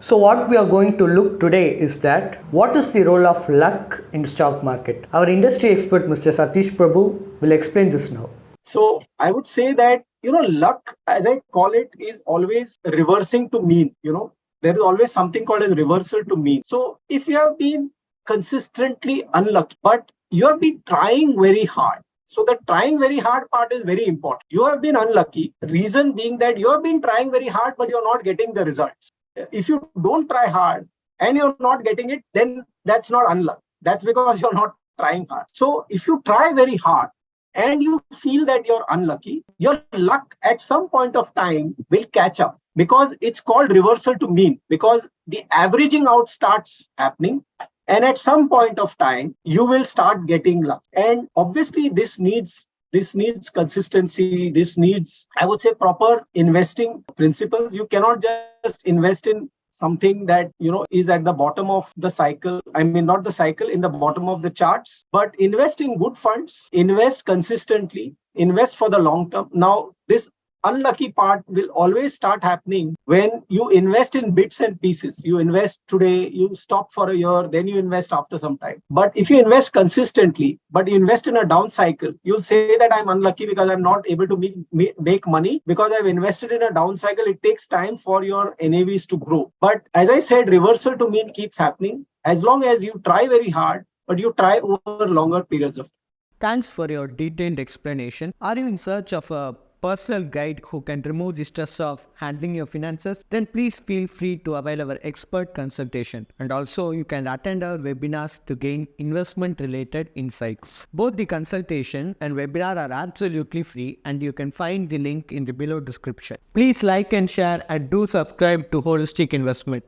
So what we are going to look today is that what is the role of luck in stock market? Our industry expert Mr. Satish Prabhu will explain this now. So I would say that, luck, as I call it, is always reversing to mean. There is always something called as reversal to mean. So if you have been consistently unlucky, but you have been trying very hard. So the trying very hard part is very important. You have been unlucky, reason being that you have been trying very hard, but you're not getting the results. If you don't try hard and you're not getting it, then that's not unluck. That's because you're not trying hard. So if you try very hard, and you feel that you're unlucky, your luck at some point of time will catch up, because it's called reversal to mean, because the averaging out starts happening. And at some point of time, you will start getting luck. And obviously, this needs consistency. This needs, I would say, proper investing principles. You cannot just invest in something that is at the bottom of the cycle. I mean, not the cycle, in the bottom of the charts, but invest in good funds, invest consistently, invest for the long term. Now this unlucky part will always start happening when you invest in bits and pieces. You invest today, you stop for a year, then you invest after some time. But if you invest consistently, but you invest in a down cycle, you'll say that I'm unlucky because I'm not able to make money because I've invested in a down cycle. It takes time for your NAVs to grow. But as I said, reversal to mean keeps happening as long as you try very hard, but you try over longer periods of time. Thanks for your detailed explanation. Are you in search of a personal guide who can remove the stress of handling your finances? Then please feel free to avail our expert consultation. And also you can attend our webinars to gain investment related insights. Both the consultation and webinar are absolutely free, and you can find the link in the below description. Please like and share, and do subscribe to Holistic Investment.